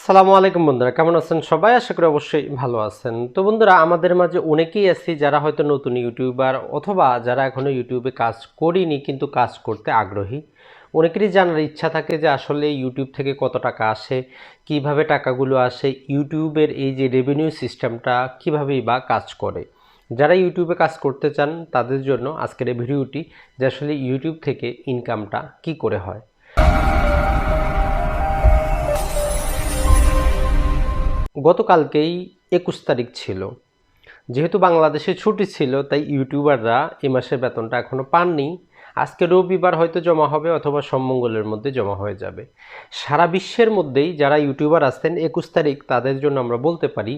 আসসালামু আলাইকুম বন্ধুরা, কেমন আছেন সবাই? আশা করি অবশ্যই ভালো আছেন। তো বন্ধুরা, আমাদের মাঝে অনেকেই আছি যারা হয়তো নতুন ইউটিউবার অথবা যারা এখনো ইউটিউবে কাজ করিনি কিন্তু কাজ করতে আগ্রহী। অনেকেরই জানার ইচ্ছা থাকে যে আসলে ইউটিউব থেকে কত টাকা আসে, কিভাবে টাকাগুলো আসে, ইউটিউবের এই যে রেভিনিউ সিস্টেমটা কীভাবেই বা কাজ করে। যারা ইউটিউবে কাজ করতে চান তাদের জন্য আজকের এই ভিডিওটি, যে আসলে ইউটিউব থেকে ইনকামটা কি করে হয়। গতকালকেই ২১ তারিখ ছিল। যেহেতু বাংলাদেশে ছুটি ছিল তাই ইউটিউবাররা এ মাসের বেতনটা এখনও পাননি। আজকে রবিবার হয়তো জমা হবে অথবা সোমমঙ্গলের মধ্যে জমা হয়ে যাবে। সারা বিশ্বের মধ্যেই যারা ইউটিউবার আছেন ২১ তারিখ তাদের জন্য আমরা বলতে পারি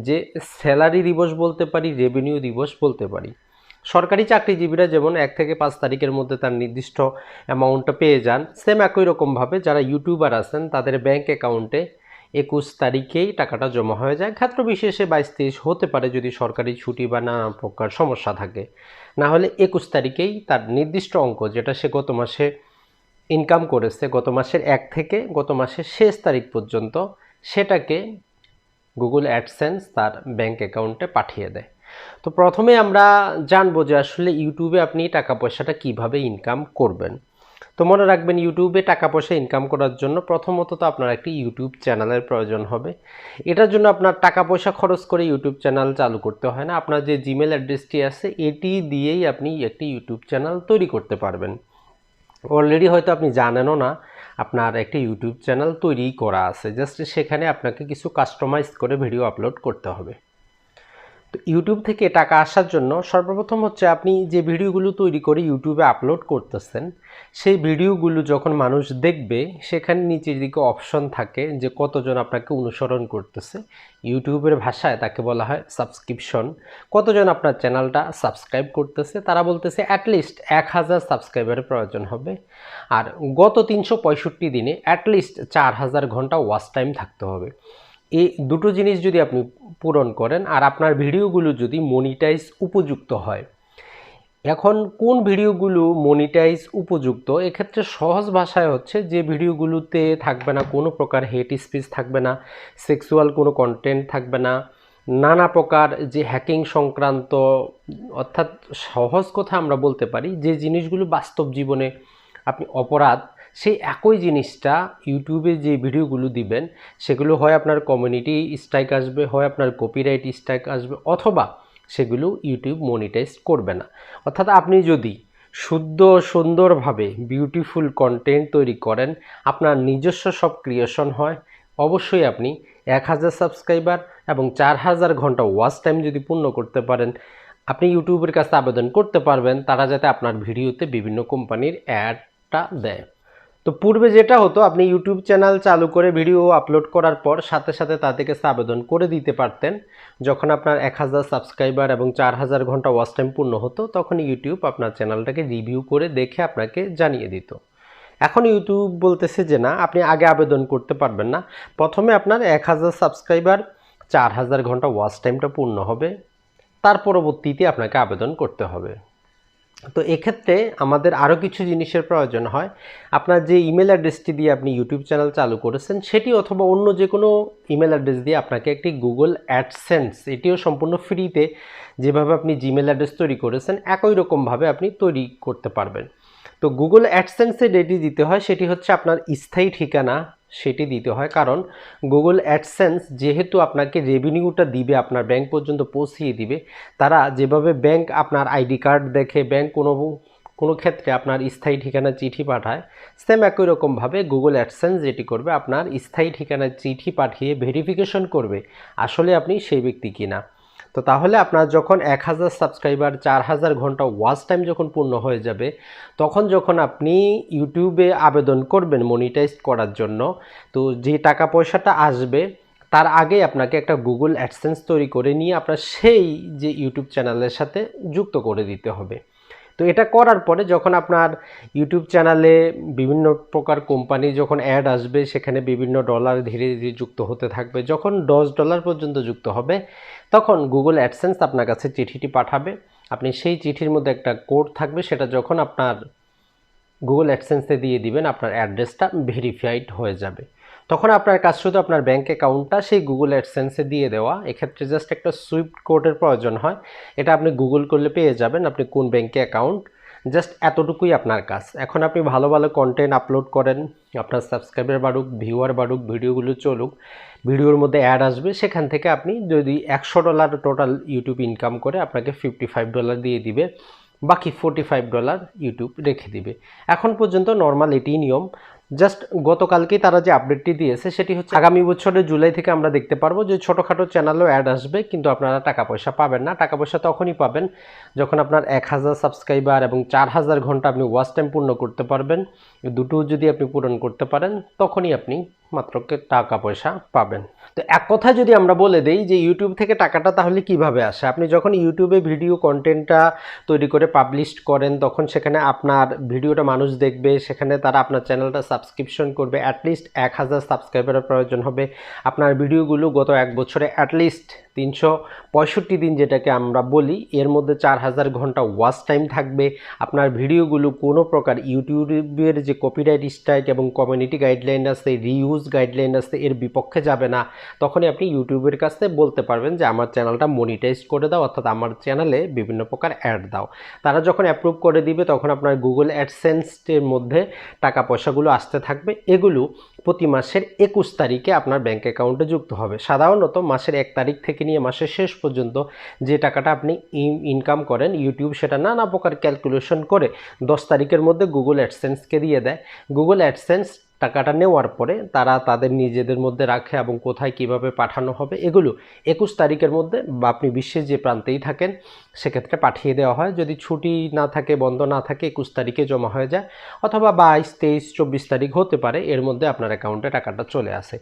যে স্যালারি দিবস বলতে পারি, রেভিনিউ দিবস বলতে পারি। সরকারি চাকরিজীবীরা যেমন ১ থেকে ৫ তারিখের মধ্যে তার নির্দিষ্ট অ্যামাউন্টটা পেয়ে যান, সেম একই রকমভাবে যারা ইউটিউবার আছেন তাদের ব্যাংক অ্যাকাউন্টে ২১ তারিখেই টাকাটা জমা হয়ে যায়। ক্ষেত্র বিশেষে ২২-২৩ হতে পারে যদি সরকারি ছুটি বা নানা প্রকার সমস্যা থাকে। না হলে ২১ তারিখেই তার নির্দিষ্ট অঙ্ক, যেটা সে গত মাসে ইনকাম করেছে, গত মাসের ১ থেকে গত মাসের শেষ তারিখ পর্যন্ত, সেটাকে গুগল অ্যাডসেন্স তার ব্যাংক অ্যাকাউন্টে পাঠিয়ে দেয়। তো প্রথমে আমরা জানবো যে আসলে ইউটিউবে আপনি টাকা পয়সাটা কিভাবে ইনকাম করবেন। তো মনে রাখবেন, ইউটিউবে টাকা পয়সা ইনকাম করার জন্য প্রথমত তো আপনার একটি ইউটিউব চ্যানেলের প্রয়োজন হবে। এটার জন্য আপনার টাকা পয়সা খরচ করে ইউটিউব চ্যানেল চালু করতে হয় না। আপনার যে জিমেল অ্যাড্রেসটি আছে এটি দিয়েই আপনি একটি ইউটিউব চ্যানেল তৈরি করতে পারবেন। অলরেডি হয়তো আপনি জানেনও না আপনার একটি ইউটিউব চ্যানেল তৈরি করা আছে, জাস্ট সেখানে আপনাকে কিছু কাস্টমাইজ করে ভিডিও আপলোড করতে হবে। তো ইউটিউব থেকে টাকা আসার জন্য সর্বপ্রথম হচ্ছে আপনি যে ভিডিওগুলো তৈরি করে ইউটিউবে আপলোড করতেছেন, সেই ভিডিওগুলো যখন মানুষ দেখবে সেখানে নিচের দিকে অপশন থাকে যে কতজন আপনাকে অনুসরণ করতেছে। ইউটিউবের ভাষায় তাকে বলা হয় সাবস্ক্রিপশন। কতজন আপনার চ্যানেলটা সাবস্ক্রাইব করতেছে, তারা বলতেছে অ্যাটলিস্ট ১,০০০ সাবস্ক্রাইবারের প্রয়োজন হবে। আর গত ৩৬৫ দিনে অ্যাটলিস্ট ৪,০০০ ঘন্টা ওয়াচ টাইম থাকতে হবে। এই দুটো জিনিস যদি আপনি পূরণ করেন আর আপনার ভিডিওগুলো যদি মনিটাইজ উপযুক্ত হয়। এখন কোন ভিডিওগুলো মনিটাইজ উপযুক্ত, এক্ষেত্রে সহজ ভাষায় হচ্ছে যে ভিডিওগুলোতে থাকবে না কোনো প্রকার হেট স্পিচ, থাকবে না সেক্সুয়াল কোনো কন্টেন্ট, থাকবে না নানা প্রকার যে হ্যাকিং সংক্রান্ত, অর্থাৎ সহজ কথা আমরা বলতে পারি যে জিনিসগুলো বাস্তব জীবনে আপনি অপরাধ, সেই একই জিনিসটা ইউটিউবে যে ভিডিওগুলো দিবেন সেগুলো হয় আপনার কমিউনিটি স্ট্রাইক আসবে, হয় আপনার কপিরাইট স্ট্রাইক আসবে, অথবা সেগুলো ইউটিউব মনিটাইজ করবে না। অর্থাৎ আপনি যদি শুদ্ধ সুন্দরভাবে বিউটিফুল কন্টেন্ট তৈরি করেন, আপনার নিজস্ব সব ক্রিয়েশন হয়, অবশ্যই আপনি ১,০০০ সাবস্ক্রাইবার এবং ৪,০০০ ঘন্টা ওয়াচ টাইম যদি পূর্ণ করতে পারেন, আপনি ইউটিউবের কাছে আবেদন করতে পারবেন তারা যাতে আপনার ভিডিওতে বিভিন্ন কোম্পানির অ্যাডটা দেয়। তো পূর্বে যেটা হতো, আপনি ইউটিউব চ্যানেল চালু করে ভিডিও আপলোড করার পর সাথে সাথে তাদের কাছে আবেদন করে দিতে পারতেন। যখন আপনার ১,০০০ সাবস্ক্রাইবার এবং ৪,০০০ ঘন্টা ওয়াচ টাইম পূর্ণ হতো তখন ইউটিউব আপনার চ্যানেলটাকে রিভিউ করে দেখে আপনাকে জানিয়ে দিত। এখন ইউটিউব বলতেছে যে না, আপনি আগে আবেদন করতে পারবেন না। প্রথমে আপনার ১,০০০ সাবস্ক্রাইবার, ৪,০০০ ঘন্টা ওয়াচ টাইমটা পূর্ণ হবে, তার পরবর্তীতে আপনাকে আবেদন করতে হবে। তো এক্ষেত্রে আমাদের আরও কিছু জিনিসের প্রয়োজন হয়। আপনার যে ইমেল অ্যাড্রেসটি দিয়ে আপনি ইউটিউব চ্যানেল চালু করেছেন সেটি অথবা অন্য যে কোনো ইমেল অ্যাড্রেস দিয়ে আপনাকে একটি গুগল অ্যাডসেন্স, এটিও সম্পূর্ণ ফ্রিতে, যেভাবে আপনি জিমেল অ্যাড্রেস তৈরি করেছেন একই রকমভাবে আপনি তৈরি করতে পারবেন। তো গুগল অ্যাডসেন্সে যেটি দিতে হয় সেটি হচ্ছে আপনার স্থায়ী ঠিকানা, সেটি দিতে হয়। কারণ গুগল অ্যাডসেন্স যেহেতু আপনাকে রেভিনিউটা দিবে, আপনার ব্যাংক পর্যন্ত পৌঁছিয়ে দিবে, তারা যেভাবে ব্যাংক আপনার আইডি কার্ড দেখে ব্যাংক কোনো ক্ষেত্রে আপনার স্থায়ী ঠিকানার চিঠি পাঠায়, সেম একই রকমভাবে গুগল অ্যাডসেন্স যেটি করবে আপনার স্থায়ী ঠিকানার চিঠি পাঠিয়ে ভেরিফিকেশন করবে আসলে আপনি সেই ব্যক্তি কিনা। তো তাহলে আপনার যখন ১,০০০ সাবস্ক্রাইবার, ৪,০০০ ঘন্টা ওয়াচ টাইম যখন পূর্ণ হয়ে যাবে, তখন যখন আপনি ইউটিউবে আবেদন করবেন মনিটাইজ করার জন্য, তো যে টাকা পয়সাটা আসবে তার আগে আপনাকে একটা গুগল অ্যাডসেন্স তৈরি করে নিয়ে আপনার সেই যে ইউটিউব চ্যানেলের সাথে যুক্ত করে দিতে হবে। তো এটা করার পরে যখন আপনার ইউটিউব চ্যানেলে বিভিন্ন প্রকার কোম্পানি যখন অ্যাড আসবে, সেখানে বিভিন্ন ডলার ধীরে ধীরে যুক্ত হতে থাকবে, যখন $10 পর্যন্ত যুক্ত হবে তখন গুগল অ্যাডসেন্স আপনার কাছে চিঠিটি পাঠাবে। আপনি সেই চিঠির মধ্যে একটা কোড থাকবে, সেটা যখন আপনার গুগল অ্যাডসেন্সে দিয়ে দিবেন আপনার অ্যাড্রেসটা ভেরিফাইড হয়ে যাবে। তখন আপনার কাজ শুধু আপনার ব্যাঙ্ক অ্যাকাউন্টটা সেই গুগল অ্যাডসেন্সে দিয়ে দেওয়া। এক্ষেত্রে জাস্ট একটা সুইফট কোডের প্রয়োজন হয়, এটা আপনি গুগল করলে পেয়ে যাবেন আপনি কোন ব্যাঙ্কে অ্যাকাউন্ট। জাস্ট এতটুকুই আপনার কাজ। এখন আপনি ভালো ভালো কন্টেন্ট আপলোড করেন, আপনার সাবস্ক্রাইবার বাড়ুক, ভিউয়ার বাড়ুক, ভিডিওগুলো চলুক, ভিডিওর মধ্যে অ্যাড আসবে, সেখান থেকে আপনি যদি $100 টোটাল ইউটিউব ইনকাম করে আপনাকে $55 দিয়ে দিবে, বাকি $45 ইউটিউব রেখে দিবে। এখন পর্যন্ত নর্মাল এটিই নিয়ম। জাস্ট গতকালকেই তারা যে আপডেটটি দিয়েছে সেটি হচ্ছে আগামী বছরের জুলাই থেকে আমরা দেখতে পারবো যে ছোটোখাটো চ্যানেলও অ্যাড আসবে, কিন্তু আপনারা টাকা পয়সা পাবেন না। টাকা পয়সা তখনই পাবেন যখন আপনার 1000 সাবস্ক্রাইবার এবং 4000 ঘন্টা আপনি ওয়াচ টাইম পূর্ণ করতে পারবেন। দুটো যদি আপনি পূরণ করতে পারেন তখনই আপনি মাত্র টাকা পয়সা পাবেন। তো এক কথায় যদি আমরা বলে দেই যে ইউটিউব থেকে টাকাটা তাহলে কিভাবে আসে, আপনি যখন ইউটিউবে ভিডিও কন্টেন্টটা তৈরি করে পাবলিশ করেন তখন সেখানে আপনার ভিডিওটা মানুষ দেখবে, সেখানে তারা আপনার চ্যানেলটা সাবস্ক্রিপশন করবে। অ্যাটলিস্ট 1000 সাবস্ক্রাইবারের প্রয়োজন হবে। আপনার ভিডিওগুলো গত এক বছরে অ্যাটলিস্ট 365 দিন যেটাকে আমরা বলি, এর মধ্যে 4000 ঘন্টা ওয়াচ টাইম থাকবে। আপনার ভিডিওগুলো কোনো প্রকার ইউটিউবের যে কপিরাইট স্ট্রাইক এবং কমিউনিটি গাইডলাইন আছে, রিউজ গাইডলাইন আছে, এর বিপক্ষে যাবে না। তখনই আপনি ইউটিউবের কাছে বলতে পারবেন যে আমার চ্যানেলটা মনিটাইজ করে দাও, অর্থাৎ আমার চ্যানেলে বিভিন্ন প্রকার অ্যাড দাও। তারা যখন অ্যাপ্রুভ করে দিবে তখন আপনার গুগল অ্যাডসেন্সের মধ্যে টাকা পয়সাগুলো আসতে থাকবে। এগুলো প্রতি মাসের 21 তারিখে আপনার ব্যাঙ্ক অ্যাকাউন্টে যুক্ত হবে। সাধারণত মাসের 1 তারিখ থেকে নিয়ে মাসের শেষ পর্যন্ত যে টাকাটা আপনি ইনকাম করেন ইউটিউব সেটা নানা প্রকার ক্যালকুলেশন করে 10 তারিখের মধ্যে গুগল অ্যাডসেন্সকে দিয়ে দেয়। গুগল অ্যাডসেন্স টাকাটা নেওয়ার পরে তারা তাদের নিজেদের মধ্যে রাখে এবং কোথায় কিভাবে পাঠানো হবে এগুলো 21 তারিখের মধ্যে বা আপনি বিশ্বের যে প্রান্তেই থাকেন সেক্ষেত্রে পাঠিয়ে দেওয়া হয়। যদি ছুটি না থাকে, বন্ধ না থাকে, 21 তারিখে জমা হয়ে যায়, অথবা 22, 23, 24 তারিখ হতে পারে, এর মধ্যে আপনার অ্যাকাউন্টে টাকাটা চলে আসে।